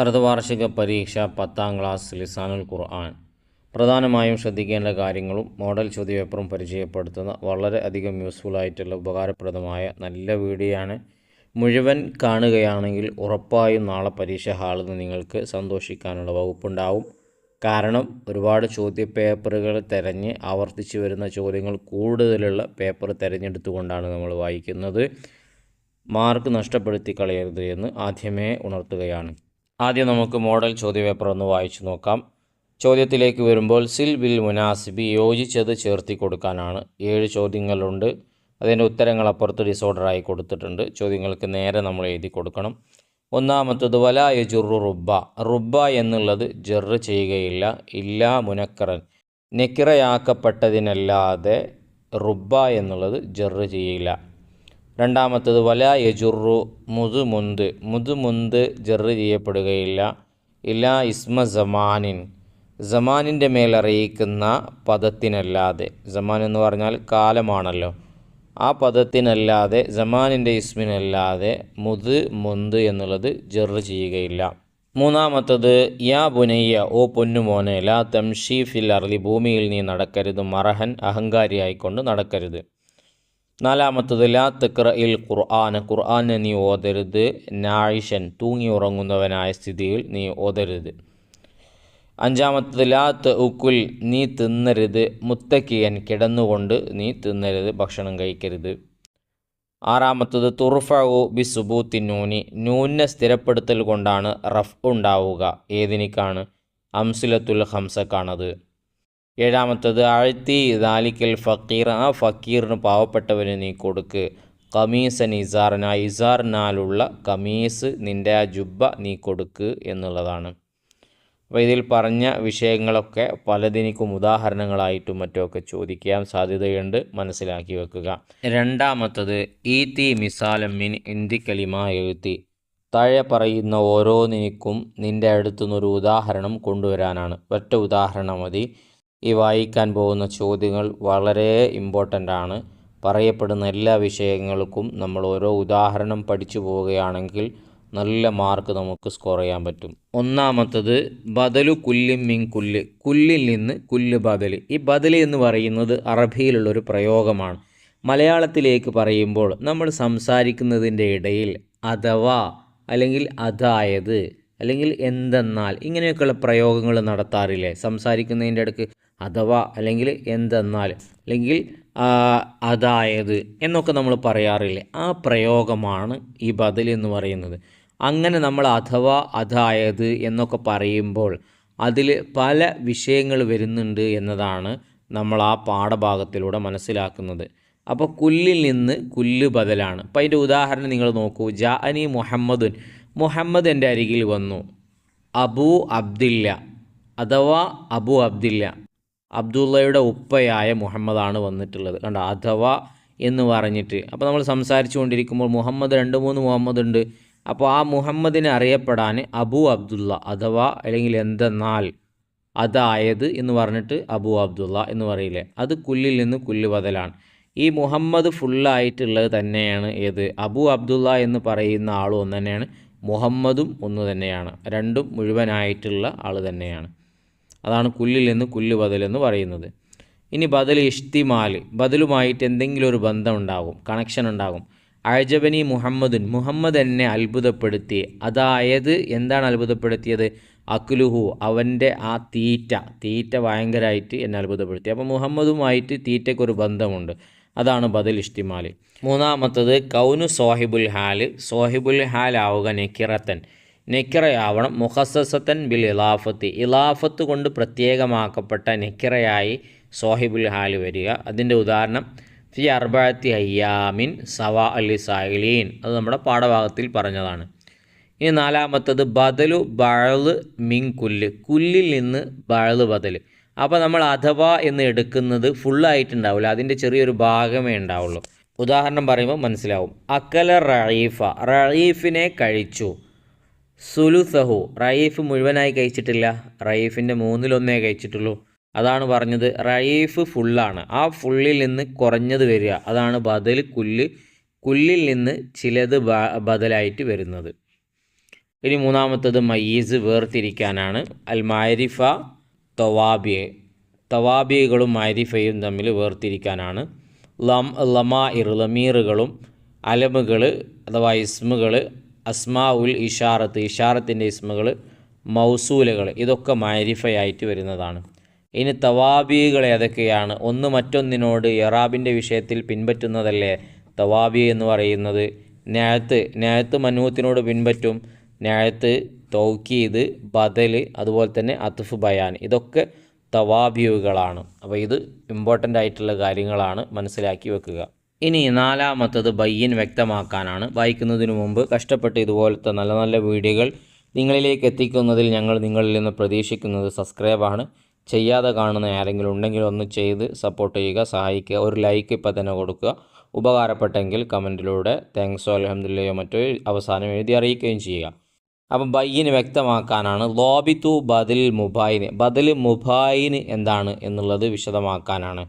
അർദ്ധവാർഷിക പരീക്ഷ 10ാം ക്ലാസ് ലിസാനുൽ ഖുർആൻ. പ്രധാനമായും ശ്രദ്ധിക്കേണ്ട കാര്യങ്ങളും മോഡൽ ചോദ്യപേപ്പറും പരിചയപ്പെടുത്തുന്ന വളരെ അധികം യൂസ്ഫുൾ ആയിട്ടുള്ള ഉപകാരപ്രദമായ നല്ല വീഡിയോ ആണ്. മുഴുവൻ കാണുകയാണെങ്കിൽ ഉറപ്പായും നാളെ പരീക്ഷ ഹാളിൽ നിന്ന് നിങ്ങൾക്ക് സന്തോഷിക്കാനുള്ള വകുപ്പുണ്ടാവും. കാരണം ഒരുപാട് ചോദ്യപേപ്പറുകൾ തിരഞ്ഞ് ആവർത്തിച്ച് വരുന്ന ചോദ്യങ്ങൾ കൂടുതലുള്ള പേപ്പർ തിരഞ്ഞെടുത്തുകൊണ്ടാണ് നമ്മൾ വായിക്കുന്നത്. മാർക്ക് നഷ്ടപ്പെടുത്തി കളയരുത് എന്ന് ആദ്യമേ ഉണർത്തുകയാണ്. ആദ്യം നമുക്ക് മോഡൽ ചോദ്യപേപ്പർ ഒന്ന് വായിച്ചു നോക്കാം. ചോദ്യത്തിലേക്ക് വരുമ്പോൾ സിൽ ബിൽ മുനാസിബി, യോജിച്ചത് ചേർത്തി കൊടുക്കാനാണ്. 7 ചോദ്യങ്ങളുണ്ട്. അതിൻ്റെ ഉത്തരങ്ങൾ അപ്പുറത്ത് ഡിസോർഡറായി കൊടുത്തിട്ടുണ്ട്. ചോദ്യങ്ങൾക്ക് നേരെ നമ്മൾ എഴുതി കൊടുക്കണം. ഒന്നാമത്തത് വലാ യജുറു റുബ്ബ, റുബ്ബ എന്നുള്ളത് ജറ് ചെയ്യുകയില്ല. ഇല്ലാ മുനക്കറൻ, നെക്കിറയാക്കപ്പെട്ടതിനല്ലാതെ റുബ്ബ എന്നുള്ളത് ജറ് ചെയ്യില്ല. രണ്ടാമത്തത് വലാ യജുറു മുതുമുന്ത്, മുതുമുന്ത് ജറ് ചെയ്യപ്പെടുകയില്ല. ഇല്ലാ ഇസ്മ സമാനിൻ, സമാനിൻ്റെ മേലറിയിക്കുന്ന പദത്തിനല്ലാതെ, സമാൻ എന്ന് പറഞ്ഞാൽ കാലമാണല്ലോ, ആ പദത്തിനല്ലാതെ സമാനിൻ്റെ ഇസ്മിനല്ലാതെ മുന്ത് എന്നുള്ളത് ജറ് ചെയ്യുകയില്ല. മൂന്നാമത്തത് യാ ബുനയ്യ, ഓ പൊന്നുമോനെ, ലാ തംഷി ഫിൽ അർളി, ഭൂമിയിൽ നീ നടക്കരുത്, മറഹൻ അഹങ്കാരിയായിക്കൊണ്ട് നടക്കരുത്. നാലാമത്തത് ലാ തഖ്റ ഇൽ ഖുർആൻ, ഖുർആനെ നീ ഓതരുത്, നായിഷൻ തൂങ്ങി ഉറങ്ങുന്നവനായ സ്ഥിതിയിൽ നീ ഓതരുത്. അഞ്ചാമത്തത് ലാ തഉക്കുൽ, നീ തിന്നരുത്, മുത്തക്കിയൻ കിടന്നുകൊണ്ട് നീ തിന്നരുത്, ഭക്ഷണം കഴിക്കരുത്. ആറാമത്തത് തുർഫഉ ബി സുബൂത്തി നൂനി, നൂനെ സ്ഥിരപ്പെടുത്തൽ കൊണ്ടാണ് റഫ് ഉണ്ടാവുക. ഏതിനിക്കാണ്? അംസിലത്തുൽ ഹംസക്കാണത്. ഏഴാമത്തത് അഴ്ത്തി ദാലിക്കൽ ഫക്കീർ, ആ ഫക്കീറിന് പാവപ്പെട്ടവന് നീ കൊടുക്ക്. കമീസൻ ഇസാറിന, ഇസാറിനാലുള്ള കമീസ്, നിൻ്റെ ആ ജുബ്ബ നീ കൊടുക്ക് എന്നുള്ളതാണ്. അപ്പോൾ ഇതിൽ പറഞ്ഞ വിഷയങ്ങളൊക്കെ പലതിനിക്കും ഉദാഹരണങ്ങളായിട്ടും മറ്റുമൊക്കെ ചോദിക്കാൻ സാധ്യതയുണ്ട്, മനസ്സിലാക്കി വെക്കുക. രണ്ടാമത്തത് ഈത്തി മിസാലമ്മിൻ ഇന്തി കലിമ എഴുത്തി, താഴെ പറയുന്ന ഓരോന്നിനും നിൻ്റെ അടുത്തുനിന്നൊരു ഉദാഹരണം കൊണ്ടുവരാനാണ്. ഒറ്റ ഉദാഹരണം മതി. ഈ വായിക്കാൻ പോകുന്ന ചോദ്യങ്ങൾ വളരെ ഇമ്പോർട്ടൻ്റ് ആണ്. പറയപ്പെടുന്ന എല്ലാ വിഷയങ്ങൾക്കും നമ്മൾ ഓരോ ഉദാഹരണം പഠിച്ചു പോവുകയാണെങ്കിൽ നല്ല മാർക്ക് നമുക്ക് സ്കോർ ചെയ്യാൻ പറ്റും. ഒന്നാമത്തത് ബദലു കുല്ലിൻ മിൻ കുല്ല്, കുല്ലിൽ നിന്ന് കുല്ല് ബദൽ. ഈ ബദൽ എന്ന് പറയുന്നത് അറബിയിലുള്ളൊരു പ്രയോഗമാണ്. മലയാളത്തിലേക്ക് പറയുമ്പോൾ നമ്മൾ സംസാരിക്കുന്നതിൻ്റെ ഇടയിൽ അഥവാ അല്ലെങ്കിൽ അതായത് അല്ലെങ്കിൽ എന്തെന്നാൽ ഇങ്ങനെയൊക്കെയുള്ള പ്രയോഗങ്ങൾ നടത്താറില്ലേ? സംസാരിക്കുന്നതിൻ്റെ ഇടയ്ക്ക് അഥവാ അല്ലെങ്കിൽ എന്തെന്നാൽ അല്ലെങ്കിൽ അതായത് എന്നൊക്കെ നമ്മൾ പറയാറില്ലേ? ആ പ്രയോഗമാണ് ഈ ബദൽ എന്ന് പറയുന്നത്. അങ്ങനെ നമ്മൾ അഥവാ അതായത് എന്നൊക്കെ പറയുമ്പോൾ അതിൽ പല വിഷയങ്ങൾ വരുന്നുണ്ട് എന്നതാണ് നമ്മൾ ആ പാഠഭാഗത്തിലൂടെ മനസ്സിലാക്കുന്നത്. അപ്പോൾ കുല്ലിൽ നിന്ന് കുല്ല് ബദലാണ്. അപ്പോൾ അതിൻ്റെ ഉദാഹരണം നിങ്ങൾ നോക്കൂ. ജാഅനി മുഹമ്മദുൻ, മുഹമ്മദ് എൻ്റെ അരികിൽ വന്നു. അബൂ അബ്ദില്ല അഥവാ അബൂ അബ്ദില്ല, അബ്ദുള്ളയുടെ ഉപ്പയായ മുഹമ്മദാണ് വന്നിട്ടുള്ളത്. കണ്ടോ, അഥവാ എന്ന് പറഞ്ഞിട്ട്. അപ്പോൾ നമ്മൾ സംസാരിച്ചു കൊണ്ടിരിക്കുമ്പോൾ മുഹമ്മദ് 2-3 മുഹമ്മദ് ഉണ്ട്. അപ്പോൾ ആ മുഹമ്മദിനെ അറിയപ്പെടാൻ അബൂ അബ്ദുള്ള അഥവാ അല്ലെങ്കിൽ എന്തെന്നാൽ അതായത് എന്ന് പറഞ്ഞിട്ട് അബൂ അബ്ദുള്ള എന്ന് പറയില്ലേ? അത് കുല്ലിൽ നിന്ന് കുല്ല് ബദലാണ്. ഈ മുഹമ്മദ് ഫുള്ളായിട്ടുള്ളത് തന്നെയാണ് ഏത്? അബൂ അബ്ദുള്ള എന്ന് പറയുന്ന ആളും ഒന്ന് തന്നെയാണ്, മുഹമ്മദും ഒന്ന് തന്നെയാണ്. രണ്ടും മുഴുവനായിട്ടുള്ള ആൾ തന്നെയാണ്. അതാണ് കുല്ലിൽ നിന്ന് കുല്ല് ബദൽ എന്ന് പറയുന്നത്. ഇനി ബദൽ ഇഷ്തിമാൽ, ബദലുമായിട്ട് എന്തെങ്കിലും ഒരു ബന്ധം ഉണ്ടാകും, കണക്ഷൻ ഉണ്ടാകും. അഴജബനി മുഹമ്മദുൻ, മുഹമ്മദ് എന്നെ അത്ഭുതപ്പെടുത്തി. അതായത് എന്താണ് അത്ഭുതപ്പെടുത്തിയത്? അക്ലുഹു, അവൻ്റെ ആ തീറ്റ ഭയങ്കരമായിട്ട് എന്നെ അത്ഭുതപ്പെടുത്തി. അപ്പോൾ മുഹമ്മദുമായിട്ട് തീറ്റയ്ക്കൊരു ബന്ധമുണ്ട്. അതാണ് ബദൽ ഇഷ്തിമാൽ. മൂന്നാമത്തത് കൗനു സോഹിബുൽ ഹാൽ, സോഹിബുൽ ഹാൽ ആവുക നെക്കിറത്തൻ, നെക്കിറയാവണം. മുഖസ്സസത്തൻ ബിൽ ഇലാഫത്ത്, ഇലാഫത്ത് കൊണ്ട് പ്രത്യേകമാക്കപ്പെട്ട നെക്കിറയായി സോഹിബുൽ ഹാൽ വരിക. അതിൻ്റെ ഉദാഹരണം ഫി അർബഅത്തി അയ്യാമിൻ സവാ അലി സായിലീൻ, അത് നമ്മുടെ പാഠഭാഗത്തിൽ പറഞ്ഞതാണ്. ഇനി നാലാമത്തത് ബദലു ബഅള് മിൻ കുല്ല്, കുല്ലിൽ നിന്ന് ബഅള് ബദൽ. അപ്പോൾ നമ്മൾ അഥവാ എന്ന് എടുക്കുന്നത് ഫുള്ളായിട്ടുണ്ടാവില്ല, അതിൻ്റെ ചെറിയൊരു ഭാഗമേ ഉണ്ടാവുള്ളൂ. ഉദാഹരണം പറയുമ്പോൾ മനസ്സിലാവും. അക്കല റഈഫ, റഈഫിനെ കഴിച്ചു. സുലുസഹു, റഈഫ് മുഴുവനായി കഴിച്ചിട്ടില്ല, റഈഫിൻ്റെ 1/3 കഴിച്ചിട്ടുള്ളൂ. അതാണ് പറഞ്ഞത് റഈഫ് ഫുള്ളാണ്, ആ ഫുള്ളിൽ നിന്ന് കുറഞ്ഞത് വരിക, അതാണ് ബദൽ കുല്ല്, കുല്ലിൽ നിന്ന് ചിലത് ബദലായിട്ട് വരുന്നത്. ഇനി മൂന്നാമത്തത് മയ്യീസ് വേർതിരിക്കാനാണ്. അൽ മാരിഫ തവാബിയെ, തവാബികളും മാരിഫയും തമ്മിൽ വേർതിരിക്കാനാണ്. ലമാഇർ ലമീറുകളും അലമുകൾ അഥവാ ഇസ്മുകൾ, അസ്മാ ഉൽ ഇഷാറത്ത് ഇഷാറത്തിൻ്റെ ഇസ്മുകൾ, മൗസൂലുകൾ ഇതൊക്കെ മാരിഫയായിട്ട് വരുന്നതാണ്. ഇനി തവാബികൾ ഏതൊക്കെയാണ്? ഒന്ന് മറ്റൊന്നിനോട് ഇറാബിൻ്റെ വിഷയത്തിൽ പിൻപറ്റുന്നതല്ലേ തവാബി എന്ന് പറയുന്നത്. നഅത്ത് മൻഊത്തിനോട് പിൻപറ്റും. നഅത്ത്, തൗക്കീദ്, ബദൽ, അതുപോലെ തന്നെ അത്ഫ് ബയാൻ ഇതൊക്കെ തവാബിയുകളാണ്. അപ്പോൾ ഇത് ഇമ്പോർട്ടൻ്റ് ആയിട്ടുള്ള കാര്യങ്ങളാണ്, മനസ്സിലാക്കി വെക്കുക. ഇനി നാലാമത്തത് ബയ്യൻ വ്യക്തമാക്കാനാണ്. വായിക്കുന്നതിന് മുമ്പ് കഷ്ടപ്പെട്ട് ഇതുപോലത്തെ നല്ല നല്ല വീഡിയോകൾ നിങ്ങളിലേക്ക് എത്തിക്കുന്നതിൽ ഞങ്ങൾ നിങ്ങളിൽ നിന്ന് പ്രതീക്ഷിക്കുന്നത് സബ്സ്ക്രൈബാണ്. ചെയ്യാതെ കാണുന്ന ആരെങ്കിലും ഉണ്ടെങ്കിൽ ഒന്ന് ചെയ്ത് സപ്പോർട്ട് ചെയ്യുക, സഹായിക്കുക. ഒരു ലൈക്ക് ഇപ്പം തന്നെ കൊടുക്കുക. ഉപകാരപ്പെട്ടെങ്കിൽ കമൻറ്റിലൂടെ താങ്ക്സോ അൽഹംദുലില്ലയോ മറ്റോ അവസാനം എഴുതി അറിയിക്കുകയും ചെയ്യുക. അപ്പം ബയ്യന് വ്യക്തമാക്കാനാണ്. ലോബിത്തു ബദൽ മുബായിന്, ബദൽ മുബായിന് എന്താണ് എന്നുള്ളത് വിശദമാക്കാനാണ്.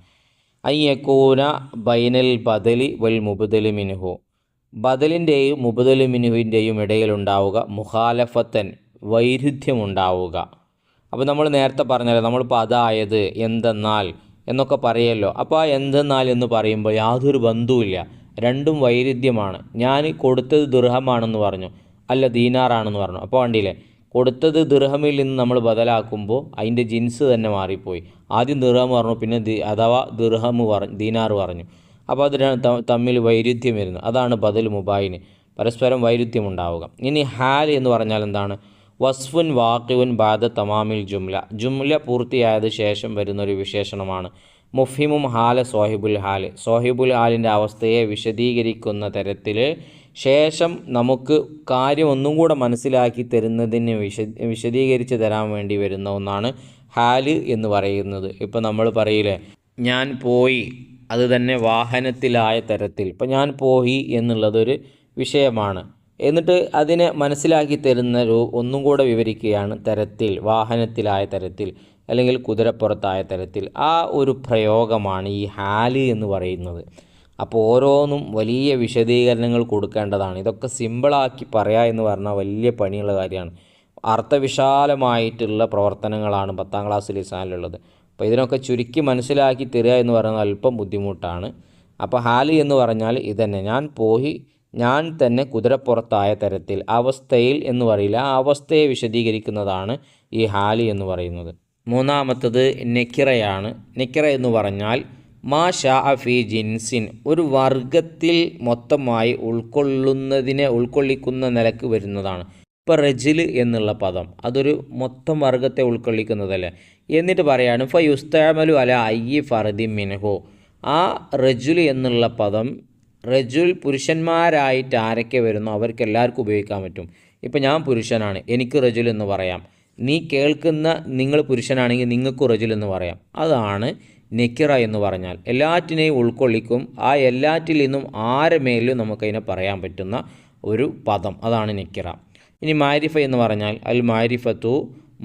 അയ്യക്കൂന ബൈനൽ ബദലി വൽ മുബദലി മിൻഹു, ബദലിൻ്റെയും മുബദലി മിൻഹുവിൻ്റെയും ഇടയിലുണ്ടാവുക മുഖാലഫത്തൻ വൈരുദ്ധ്യമുണ്ടാവുക. അപ്പോൾ നമ്മൾ നേരത്തെ പറഞ്ഞല്ലോ, നമ്മളിപ്പോൾ അതായത് എന്തെന്നാൽ എന്നൊക്കെ പറയല്ലോ. അപ്പോൾ ആ എന്തെന്നാൽ എന്ന് പറയുമ്പോൾ യാതൊരു ബന്ധവുമില്ല, രണ്ടും വൈരുദ്ധ്യമാണ്. ഞാൻ കൊടുത്തത് ദിർഹമാണെന്ന് പറഞ്ഞു, അല്ല ദീനാറാണെന്ന് പറഞ്ഞു. അപ്പോൾ കണ്ടില്ലേ, കൊടുത്തത് ദിർഹമിൽ നിന്ന് നമ്മൾ ബദലാക്കുമ്പോൾ അതിൻ്റെ ജിൻസ് തന്നെ മാറിപ്പോയി. ആദ്യം ദിർഹം പറഞ്ഞു, പിന്നെ അഥവാ ദിർഹം പറഞ്ഞു, ദീനാർ പറഞ്ഞു. അപ്പോൾ അത് തമ്മിൽ വൈരുദ്ധ്യം വരുന്നു. അതാണ് ബദൽ മുബായിന്, പരസ്പരം വൈരുദ്ധ്യമുണ്ടാവുക. ഇനി ഹാൽ എന്ന് പറഞ്ഞാൽ എന്താണ്? വസ്ഫുൻ വാഖിഉൻ ബാദ തമാമിൽ ജുംല, ജുംല പൂർത്തിയായത് ശേഷം വരുന്നൊരു വിശേഷണമാണ്. മുഫ്ഹിമും ഹാല സോഹിബുൽ ഹാൽ, സോഹിബുൽ ഹാലിൻ്റെ അവസ്ഥയെ വിശദീകരിക്കുന്ന തരത്തിൽ ശേഷം നമുക്ക് കാര്യം ഒന്നും കൂടെ മനസ്സിലാക്കി തരുന്നതിന് വിശദീകരിച്ച് തരാൻ വേണ്ടി വരുന്ന ഒന്നാണ് ഹാല് എന്ന് പറയുന്നത്. ഇപ്പോൾ നമ്മൾ പറയില്ലേ, ഞാൻ പോയി, അത് തന്നെ വാഹനത്തിലായ തരത്തിൽ. ഇപ്പോൾ ഞാൻ പോയി എന്നുള്ളതൊരു വിഷയമാണ്. എന്നിട്ട് അതിനെ മനസ്സിലാക്കി തരുന്ന ഒന്നും കൂടെ വിവരിക്കുകയാണ് തരത്തിൽ, വാഹനത്തിലായ തരത്തിൽ അല്ലെങ്കിൽ കുതിരപ്പുറത്തായ തരത്തിൽ. ആ ഒരു പ്രയോഗമാണ് ഈ ഹാല് എന്ന് പറയുന്നത്. അപ്പോൾ ഓരോന്നും വലിയ വിശദീകരണങ്ങൾ കൊടുക്കേണ്ടതാണ്. ഇതൊക്കെ സിമ്പിളാക്കി പറയുക എന്ന് പറഞ്ഞാൽ വലിയ പണിയുള്ള കാര്യമാണ്. അർത്ഥവിശാലമായിട്ടുള്ള പ്രവർത്തനങ്ങളാണ് 10ാം ക്ലാസ് ലിസാനിലുള്ളത്. അപ്പോൾ ഇതിനൊക്കെ ചുരുക്കി മനസ്സിലാക്കി തരിക എന്ന് പറയുന്നത് അല്പം ബുദ്ധിമുട്ടാണ്. അപ്പോൾ ഹാല് എന്ന് പറഞ്ഞാൽ ഇതന്നെ, ഞാൻ പോയി, ഞാൻ തന്നെ കുതിരപ്പുറത്തായ തരത്തിൽ, അവസ്ഥയിൽ എന്ന് പറയില്ല, ആ അവസ്ഥയെ വിശദീകരിക്കുന്നതാണ് ഈ ഹാല് എന്ന് പറയുന്നത്. മൂന്നാമത്തത് നെക്കിറയാണ്. നെക്കിറ എന്ന് പറഞ്ഞാൽ മാ ഷാ ഫി ജിൻസിൻ, ഒരു വർഗത്തിൽ മൊത്തമായി ഉൾക്കൊള്ളിക്കുന്ന നിലക്ക് വരുന്നതാണ്. ഇപ്പോൾ റജിൽ എന്നുള്ള പദം അതൊരു മൊത്തം വർഗത്തെ ഉൾക്കൊള്ളിക്കുന്നതല്ലേ. എന്നിട്ട് പറയാണ് ഫയുസ്തഅമലു അല അയ്യി ഫർദി മിൻഹു, ആ റജുൽ എന്നുള്ള പദം റജുൽ പുരുഷന്മാരായിട്ട് ആരൊക്കെ വരുന്നു അവർക്ക് എല്ലാവർക്കും ഉപയോഗിക്കാൻ പറ്റും. ഇപ്പോൾ ഞാൻ പുരുഷനാണ്, എനിക്ക് റജുൽ എന്ന് പറയാം. നീ കേൾക്കുന്ന നിങ്ങൾ പുരുഷനാണെങ്കിൽ നിങ്ങൾക്ക് റജുൽ എന്ന് പറയാം. അതാണ് നെക്കിറ എന്ന് പറഞ്ഞാൽ. എല്ലാറ്റിനെയും ഉൾക്കൊള്ളിക്കും. ആ എല്ലാറ്റിൽ നിന്നും ആരുമേലും നമുക്കതിനെ പറയാൻ പറ്റുന്ന ഒരു പദം, അതാണ് നെക്കിറ. ഇനി മാരിഫ എന്ന് പറഞ്ഞാൽ അൽ മാരിഫത്തു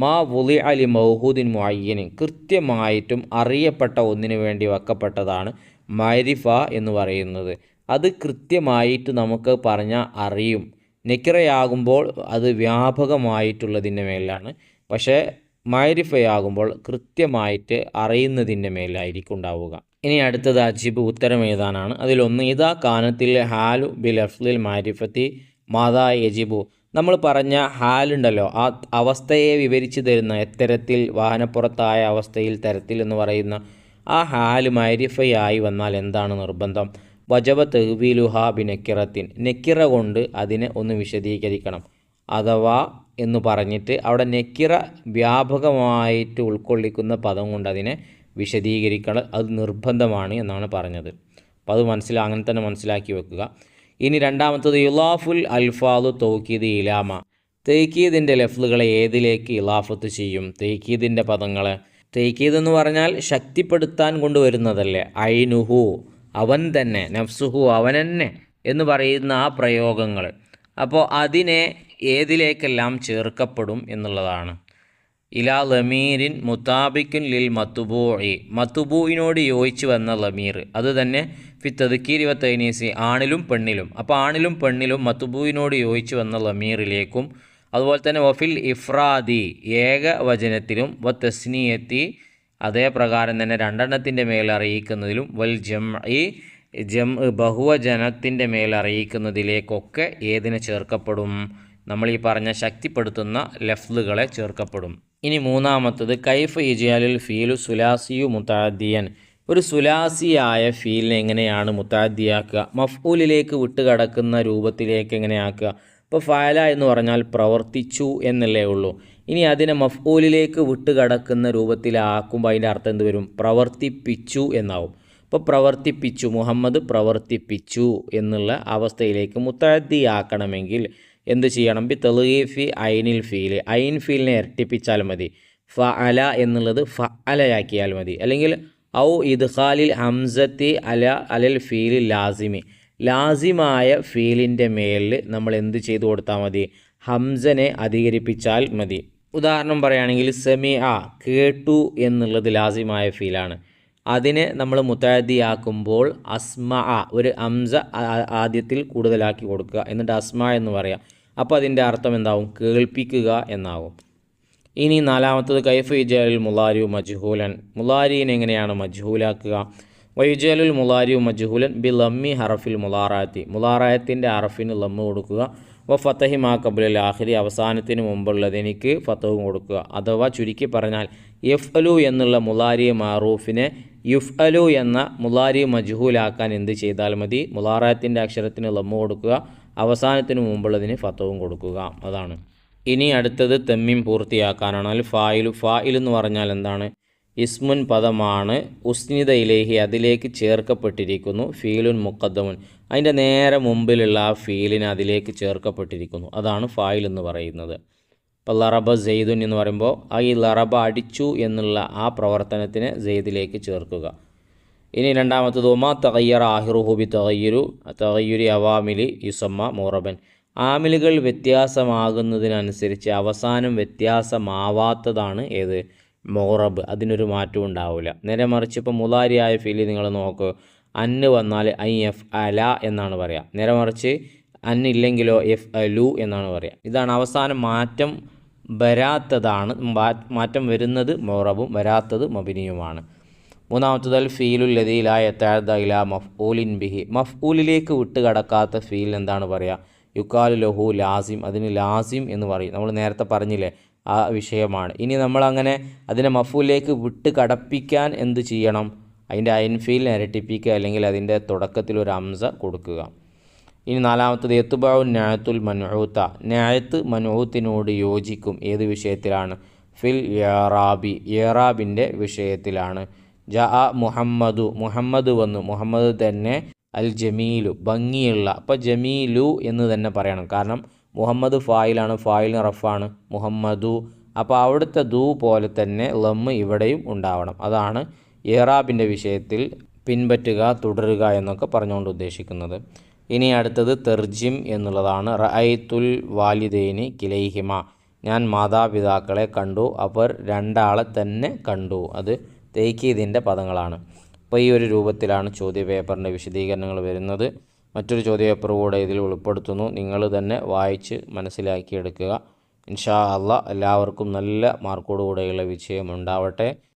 മാ വുളി അലി മൗഹൂദിൻ മുഅയ്യന്, കൃത്യമായിട്ടും അറിയപ്പെട്ട ഒന്നിനു വേണ്ടി വെക്കപ്പെട്ടതാണ് മാരിഫ എന്ന് പറയുന്നത്. അത് കൃത്യമായിട്ട് നമുക്ക് പറഞ്ഞാൽ അറിയും. നെക്കിറയാകുമ്പോൾ അത് വ്യാപകമായിട്ടുള്ളതിൻ്റെ മേലാണ്. പക്ഷേ മാരിഫയാകുമ്പോൾ കൃത്യമായിട്ട് അറിയുന്നതിൻ്റെ മേലായിരിക്കും ഉണ്ടാവുക. ഇനി അടുത്തത് അജിബ്, ഉത്തരം എഴുതാനാണ്. അതിലൊന്ന് ഇതാ കാനത്തിൽ ഹാലു ബിൽ അഫ്ലിൽ മാരിഫത്തി മാതാ യജിബു, നമ്മൾ പറഞ്ഞ ഹാലുണ്ടല്ലോ, ആ അവസ്ഥയെ വിവരിച്ചു തരുന്ന എത്തരത്തിൽ, വാഹനപ്പുറത്തായ അവസ്ഥയിൽ, തരത്തിൽ എന്ന് പറയുന്ന ആ ഹാല് മാരിഫയായി വന്നാൽ എന്താണ് നിർബന്ധം? വജബ തഹ്വീലുഹാ ബി നെക്കിറത്തിൻ, നെക്കിറ കൊണ്ട് അതിനെ ഒന്ന് വിശദീകരിക്കണം. അഥവാ എന്ന് പറഞ്ഞിട്ട് അവിടെ നെക്കിറ വ്യാപകമായിട്ട് ഉൾക്കൊള്ളിക്കുന്ന പദം കൊണ്ട് അതിനെ വിശദീകരിക്കണം. അത് നിർബന്ധമാണ് എന്നാണ് പറഞ്ഞത്. അപ്പോൾ അത് അങ്ങനെ തന്നെ മനസ്സിലാക്കി വെക്കുക. ഇനി രണ്ടാമത്തത് ഇലാഫുൽ അൽഫാദു തൗക്കീദ് ഇലാമ, തൗക്കീദിൻ്റെ ലഫ്ലുകളെ ഏതിലേക്ക് ഇലാഫത്ത് ചെയ്യും? തൗക്കീദിൻ്റെ പദങ്ങളെ. തൗക്കീദ് എന്ന് പറഞ്ഞാൽ ശക്തിപ്പെടുത്താൻ കൊണ്ടുവരുന്നതല്ലേ. ഐനുഹു, അവൻ തന്നെ, നഫ്സുഹു, അവൻ തന്നെ എന്ന് പറയുന്ന ആ പ്രയോഗങ്ങൾ. അപ്പോൾ അതിനെ ഏതിലേക്കെല്ലാം ചേർക്കപ്പെടും എന്നുള്ളതാണ്. ഇലാ ലമീരിൻ മുതാബിക്കുൻ ലിൽ മത്തുബൂഇ, മത്തുബൂയിനോട് യോജിച്ച് വന്ന ലമീർ, അത് തന്നെ ഫി തദ്കീരി വ തൈനീസി, ആണിലും പെണ്ണിലും. അപ്പോൾ ആണിലും പെണ്ണിലും മത്തുബൂയിനോട് യോജിച്ച് വന്ന ലമീറിലേക്കും അതുപോലെ തന്നെ വഫിൽ ഇഫ്രാദി ഏകവചനത്തിലും വ തസ്നിയത്തി അതേ പ്രകാരം തന്നെ രണ്ടെണ്ണത്തിൻ്റെ മേൽ അറിയിക്കുന്നതിലും വൽ ബഹുവചനത്തിൻ്റെ മേൽ അറിയിക്കുന്നതിലേക്കൊക്കെ ഏതിനെ ചേർക്കപ്പെടും? നമ്മൾ ഈ പറഞ്ഞ ശക്തിപ്പെടുത്തുന്ന ലഫ്ലുകളെ ചേർക്കപ്പെടും. ഇനി മൂന്നാമത്തത് കൈഫ ഇജാലുൽ ഫീലു സുലാസിയു മുതഅദ്ദിയൻ. ഒരു സുലാസിയായ ഫീലിനെ എങ്ങനെയാണ് മുതഅദ്ദിയാക്കുക? മഫ്ഊലിലേക്ക് വിട്ടുകടക്കുന്ന രൂപത്തിലേക്ക് എങ്ങനെയാക്കുക? ഇപ്പോൾ ഫഅല എന്ന് പറഞ്ഞാൽ പ്രവർത്തിച്ചു എന്നല്ലേ ഉള്ളൂ. ഇനി അതിനെ മഫ്ഊലിലേക്ക് വിട്ടുകടക്കുന്ന രൂപത്തിലാക്കുമ്പോൾ അതിൻ്റെ അർത്ഥം എന്ത് വരും? പ്രവർത്തിപ്പിച്ചു എന്നാവും. ഇപ്പോൾ പ്രവർത്തിപ്പിച്ചു, മുഹമ്മദ് പ്രവർത്തിപ്പിച്ചു എന്നുള്ള അവസ്ഥയിലേക്ക് മുതഅദ്ദിയാക്കണമെങ്കിൽ എന്ത് ചെയ്യണം? B തൽഗീഫി ഐനിൽ feel. ഐൻ ഫീലിനെ ഇരട്ടിപ്പിച്ചാൽ മതി. ഫഅല എന്നുള്ളത് ഫഅലയാക്കിയാൽ മതി. അല്ലെങ്കിൽ ഔ ഇദ്ഖാലിൽ ഹംസത്തി അലൽ ഫീൽ ലാസിമി. ലാസിമായ ഫീലിൻ്റെ മേലിൽ നമ്മൾ എന്ത് ചെയ്തു കൊടുത്താൽ മതി? ഹംസനെ അധികരിപ്പിച്ചാൽ മതി. ഉദാഹരണം പറയുകയാണെങ്കിൽ സമിഅ കേട്ടു എന്നുള്ളത് ലാസിമായ ഫീലാണ്. അതിനെ നമ്മൾ മുതഅദ്ദിയാക്കുമ്പോൾ അസ്മഅ ഒരു ഹംസ ആദ്യത്തിൽ കൂടുതലാക്കി കൊടുക്കുക, എന്നിട്ട് അസ്മ എന്ന് പറയാം. അപ്പോൾ അതിൻ്റെ അർത്ഥം എന്താവും? കേൾപ്പിക്കുക എന്നാവും. ഇനി നാലാമത്തത് കൈഫ ഇജാലുൽ മുളാരിയു മജ്ഹൂലൻ. മുളാരിനെ എങ്ങനെയാണ് മജ്ഹൂലാക്കുക? വയുജാലുൽ മുളാരിയു മജ്ഹൂലൻ ബി ലമ്മി ഹറഫിൽ മുളാറായത്തി. മുളാറായത്തിൻ്റെ ഹറഫിന് ലമ്മ് കൊടുക്കുക. വ ഫതഹി മാ ഖബ്ലൽ ആഖിരി അവസാനത്തിന് മുമ്പുള്ളതിനിക്ക് ഫതഹും കൊടുക്കുക. അഥവാ ചുരുക്കി പറഞ്ഞാൽ യഫ്അലു എന്നുള്ള മുളാരി മാറൂഫിനെ യുഫ്അലു എന്ന മുളാരി മജ്ഹൂലാക്കാൻ എന്ത് ചെയ്താൽ മതി? മുളാറായത്തിൻ്റെ അക്ഷരത്തിന് ലമ്മ് കൊടുക്കുക, അവസാനത്തിന് മുമ്പുള്ളതിന് ഫതഹും കൊടുക്കുക. അതാണ്. ഇനി അടുത്തത് തമ്മീം പൂർത്തിയാക്കാനാണ്. അൽ ഫായിലു. ഫായിൽ എന്ന് പറഞ്ഞാൽ എന്താണ്? ഇസ്മുൻ പദമാണ്, ഉസ്നിദ ഇലൈഹി അതിലേക്ക് ചേർക്കപ്പെട്ടിരിക്കുന്നു, ഫീലുൻ മുഖദ്ദമുൻ അതിൻ്റെ നേരെ മുമ്പിലുള്ള ആ ഫീലിന് അതിലേക്ക് ചേർക്കപ്പെട്ടിരിക്കുന്നു. അതാണ് ഫായിൽ എന്ന് പറയുന്നത്. ഇപ്പോൾ ലറബ സെയ്ദുൻ എന്ന് പറയുമ്പോൾ ഈ ലറബ അടിച്ചു എന്നുള്ള ആ പ്രവർത്തനത്തിനെ സെയ്ദിലേക്ക് ചേർക്കുക. ഇനി രണ്ടാമത്തത് ഒമാ തഗയ്യറ ആഹിറുഹു ബി തഗയ്യുരി അവാമിലി യുസമ്മ മുറബൻ. ആമിലുകൾ വ്യത്യാസമാകുന്നതിനനുസരിച്ച് അവസാനം വ്യത്യാസമാവാത്തതാണ് ഏത്? മുറബ്. അതിനൊരു മാറ്റവും ഉണ്ടാവില്ല. നേരെ മറിച്ച് ഇപ്പോൾ മുളാരിയായ ഫീല് നിങ്ങൾ നോക്ക്, അന്ന് വന്നാൽ ഐ എഫ് അല എന്നാണ് പറയുക. നേരെ മറിച്ച് അന്നില്ലെങ്കിലോ എഫ് അലു എന്നാണ് പറയുക. ഇതാണ് അവസാനം മാറ്റം വരാത്തതാണ്. മാറ്റം വരുന്നത് മുറബും വരാത്തത് മബിനിയുമാണ്. മൂന്നാമത്തത് അൽ ഫീലുൽ ലദീ ലാ യതഅദ്ദ ഇലാ മഫ്ഊലിൻ ബിഹി. മഫ്ഊലിലേക്ക് വിട്ട് കടക്കാത്ത ഫീൽ എന്താണ് പറയുക? യുക്കാലു ലഹു ലാസിം. അതിന് ലാസിം എന്ന് പറയും. നമ്മൾ നേരത്തെ പറഞ്ഞില്ലേ, ആ വിഷയമാണ്. ഇനി നമ്മളങ്ങനെ അതിനെ മഫ്ഊലിലേക്ക് വിട്ട് കടപ്പിക്കാൻ എന്ത് ചെയ്യണം? അതിൻ്റെ ഐൻ ഫീലിനെ ഇരട്ടിപ്പിക്കുക, അല്ലെങ്കിൽ അതിൻ്റെ തുടക്കത്തിൽ ഒരു ഹംസ കൊടുക്കുക. ഇനി നാലാമത്തത് യത്ബഉ നഅത്തുൽ മൻഊത്ത. നഅത്ത് മൻഊത്തിനോട് യോജിക്കും. ഏത് വിഷയത്തിലാണ്? ഫിൽ ഇറാബി. ഇറാബിൻ്റെ വിഷയത്തിലാണ്. ജഅ മുഹമ്മദു. മുഹമ്മദ് വന്നു. മുഹമ്മദ് തന്നെ. അൽ ജമീലു ഭംഗിയുള്ള. അപ്പോൾ ജമീലു എന്ന് തന്നെ പറയണം. കാരണം മുഹമ്മദ് ഫായിലാണ്, ഫായിലിന് റഫാണ് മുഹമ്മദു. അപ്പോൾ അവിടുത്തെ ദു പോലെ തന്നെ ലമ്മ് ഇവിടെയും ഉണ്ടാവണം. അതാണ് ഇറാബിൻ്റെ വിഷയത്തിൽ പിൻപറ്റുക, തുടരുക എന്നൊക്കെ പറഞ്ഞുകൊണ്ട് ഉദ്ദേശിക്കുന്നത്. ഇനി അടുത്തത് തെർജിം എന്നുള്ളതാണ്. റഅയ്തുൽ വാലിദൈനി കിലൈഹിമ. ഞാൻ മാതാപിതാക്കളെ കണ്ടു, അവർ രണ്ടാളെ തന്നെ കണ്ടു. അത് തേക്കീദിൻ്റെ പദങ്ങളാണ്. അപ്പോൾ ഈ ഒരു രൂപത്തിലാണ് ചോദ്യപേപ്പറിൻ്റെ വിശദീകരണങ്ങൾ വരുന്നത്. മറ്റൊരു ചോദ്യപേപ്പർ കൂടെ ഇതിൽ ഉൾപ്പെടുത്തുന്നു. നിങ്ങൾ തന്നെ വായിച്ച് മനസ്സിലാക്കിയെടുക്കുക. ഇൻഷാ അല്ലാഹ് എല്ലാവർക്കും നല്ല മാർക്കോടുകൂടെയുള്ള വിജയം ഉണ്ടാവട്ടെ.